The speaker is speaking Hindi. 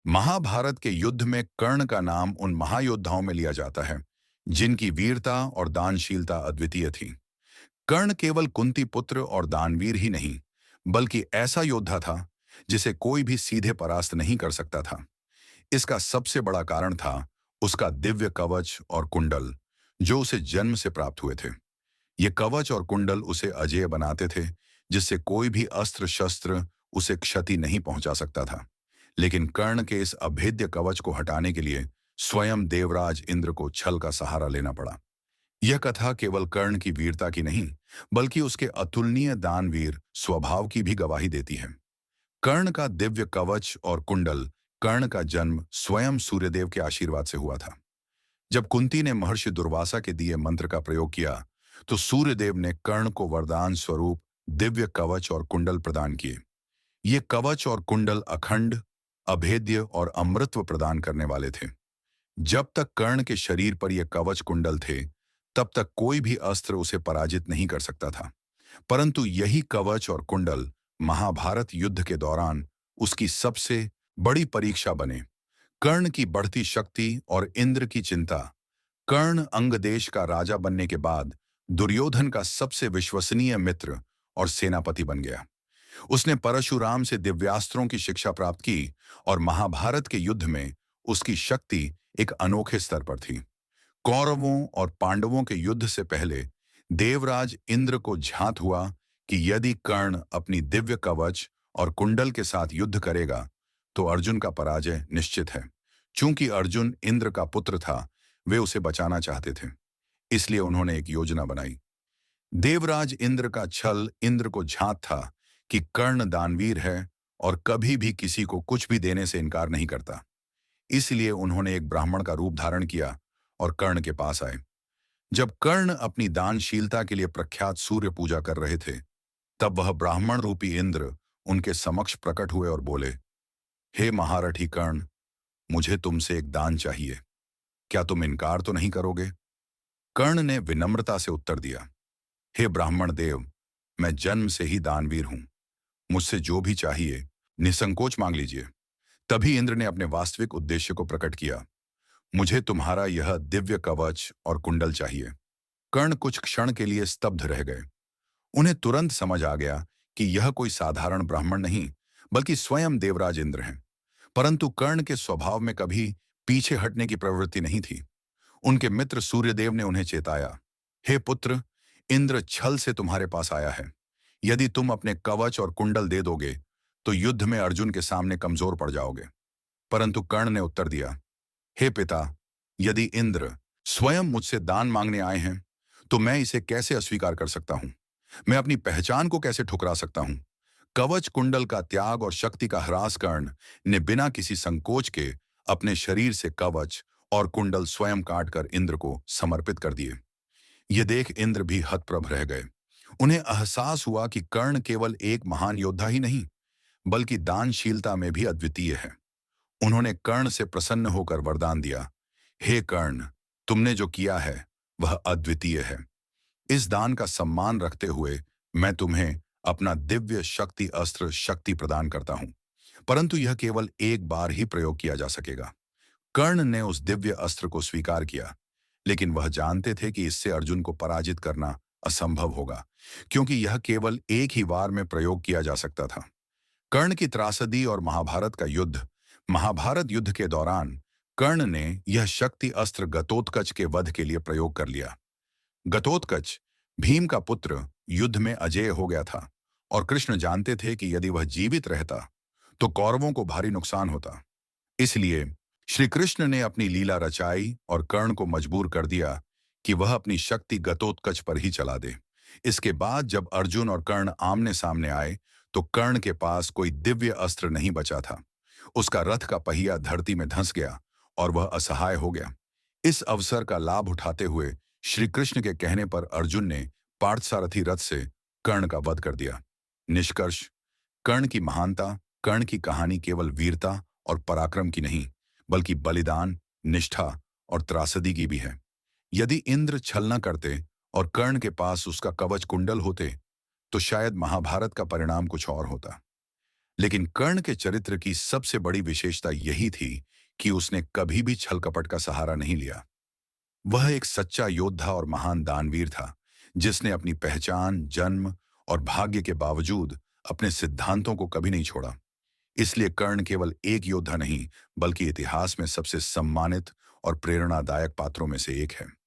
महाभारत के युद्ध में कर्ण का नाम उन महायोद्धाओं में लिया जाता है जिनकी वीरता और दानशीलता अद्वितीय थी। कर्ण केवल कुंती पुत्र और दानवीर ही नहीं, बल्कि ऐसा योद्धा था जिसे कोई भी सीधे परास्त नहीं कर सकता था। इसका सबसे बड़ा कारण था उसका दिव्य कवच और कुंडल, जो उसे जन्म से प्राप्त हुए थे। ये कवच और कुंडल उसे अजेय बनाते थे, जिससे कोई भी अस्त्र शस्त्र उसे क्षति नहीं पहुंचा सकता था। लेकिन कर्ण के इस अभेद्य कवच को हटाने के लिए स्वयं देवराज इंद्र को छल का सहारा लेना पड़ा। यह कथा केवल कर्ण की वीरता की नहीं, बल्कि उसके अतुलनीय दानवीर स्वभाव की भी गवाही देती है। कर्ण का दिव्य कवच और कुंडल। कर्ण का जन्म स्वयं सूर्यदेव के आशीर्वाद से हुआ था। जब कुंती ने महर्षि दुर्वासा के दिए मंत्र का प्रयोग किया, तो सूर्यदेव ने कर्ण को वरदान स्वरूप दिव्य कवच और कुंडल प्रदान किए। ये कवच और कुंडल अखंड, अभेद्य और अमृतत्व प्रदान करने वाले थे। जब तक कर्ण के शरीर पर यह कवच कुंडल थे, तब तक कोई भी अस्त्र उसे पराजित नहीं कर सकता था। परंतु यही कवच और कुंडल महाभारत युद्ध के दौरान उसकी सबसे बड़ी परीक्षा बने। कर्ण की बढ़ती शक्ति और इंद्र की चिंता। कर्ण अंग देश का राजा बनने के बाद दुर्योधन का सबसे विश्वसनीय मित्र और सेनापति बन गया। उसने परशुराम से दिव्यास्त्रों की शिक्षा प्राप्त की और महाभारत के युद्ध में उसकी शक्ति एक अनोखे स्तर पर थी। कौरवों और पांडवों के युद्ध से पहले देवराज इंद्र को झांत हुआ कि यदि कर्ण अपनी दिव्य कवच और कुंडल के साथ युद्ध करेगा, तो अर्जुन का पराजय निश्चित है। चूंकि अर्जुन इंद्र का पुत्र था, वे उसे बचाना चाहते थे। इसलिए उन्होंने एक योजना बनाई। देवराज इंद्र का छल इंद्र को झांत था कि कर्ण दानवीर है और कभी भी किसी को कुछ भी देने से इनकार नहीं करता। इसलिए उन्होंने एक ब्राह्मण का रूप धारण किया और कर्ण के पास आए। जब कर्ण अपनी दानशीलता के लिए प्रख्यात सूर्य पूजा कर रहे थे, तब वह ब्राह्मण रूपी इंद्र उनके समक्ष प्रकट हुए और बोले, हे महारथी कर्ण, मुझे तुमसे एक दान चाहिए। क्या तुम इनकार तो नहीं करोगे? कर्ण ने विनम्रता से उत्तर दिया, हे ब्राह्मण देव, मैं जन्म से ही दानवीर हूं। मुझसे जो भी चाहिए निसंकोच मांग लीजिए। तभी इंद्र ने अपने वास्तविक उद्देश्य को प्रकट किया, मुझे तुम्हारा यह दिव्य कवच और कुंडल चाहिए। कर्ण कुछ क्षण के लिए स्तब्ध रह गए। उन्हें तुरंत समझ आ गया कि यह कोई साधारण ब्राह्मण नहीं, बल्कि स्वयं देवराज इंद्र हैं। परंतु कर्ण के स्वभाव में कभी पीछे हटने की प्रवृत्ति नहीं थी। उनके मित्र सूर्यदेव ने उन्हें चेताया, हे पुत्र, इंद्र छल से तुम्हारे पास आया है। यदि तुम अपने कवच और कुंडल दे दोगे, तो युद्ध में अर्जुन के सामने कमजोर पड़ जाओगे। परंतु कर्ण ने उत्तर दिया, हे पिता, यदि इंद्र स्वयं मुझसे दान मांगने आए हैं, तो मैं इसे कैसे अस्वीकार कर सकता हूं? मैं अपनी पहचान को कैसे ठुकरा सकता हूं? कवच कुंडल का त्याग और शक्ति का ह्रास कर्ण ने बिना किसी संकोच के अपने शरीर से कवच और कुंडल स्वयं काटकर इंद्र को समर्पित कर दिए। ये देख इंद्र भी हतप्रभ रह गए। उन्हें एहसास हुआ कि कर्ण केवल एक महान योद्धा ही नहीं, बल्कि दानशीलता में भी अद्वितीय है। उन्होंने कर्ण से प्रसन्न होकर वरदान दिया, हे कर्ण, तुमने जो किया है वह अद्वितीय है। इस दान का सम्मान रखते हुए मैं तुम्हें अपना दिव्य शक्ति अस्त्र शक्ति प्रदान करता हूं। परंतु यह केवल एक बार ही प्रयोग किया जा सकेगा। कर्ण ने उस दिव्य अस्त्र को स्वीकार किया, लेकिन वह जानते थे कि इससे अर्जुन को पराजित करना असंभव होगा, क्योंकि यह केवल एक ही बार में प्रयोग किया जा सकता था। कर्ण की त्रासदी और महाभारत का युद्ध। महाभारत युद्ध के दौरान कर्ण ने यह शक्ति अस्त्र घटोत्कच के वध के लिए प्रयोग कर लिया। घटोत्कच भीम का पुत्र युद्ध में अजेय हो गया था और कृष्ण जानते थे कि यदि वह जीवित रहता, तो कौरवों को भारी नुकसान होता। इसलिए श्री कृष्ण ने अपनी लीला रचाई और कर्ण को मजबूर कर दिया कि वह अपनी शक्ति घटोत्कच पर ही चला दे। इसके बाद जब अर्जुन और कर्ण आमने सामने आए, तो कर्ण के पास कोई दिव्य अस्त्र नहीं बचा था। उसका रथ का पहिया धरती में धंस गया और वह असहाय हो गया। इस अवसर का लाभ उठाते हुए श्री कृष्ण के कहने पर अर्जुन ने पार्थसारथी रथ से कर्ण का वध कर दिया। निष्कर्ष, कर्ण की महानता, कर्ण की कहानी केवल वीरता और पराक्रम की नहीं, बल्कि बलिदान, निष्ठा और त्रासदी की भी है। यदि इंद्र छल न करते और कर्ण के पास उसका कवच कुंडल होते, तो शायद महाभारत का परिणाम कुछ और होता। लेकिन कर्ण के चरित्र की सबसे बड़ी विशेषता यही थी कि उसने कभी भी छल कपट का सहारा नहीं लिया। वह एक सच्चा योद्धा और महान दानवीर था, जिसने अपनी पहचान, जन्म और भाग्य के बावजूद अपने सिद्धांतों को कभी नहीं छोड़ा। इसलिए कर्ण केवल एक योद्धा नहीं, बल्कि इतिहास में सबसे सम्मानित और प्रेरणादायक पात्रों में से एक है।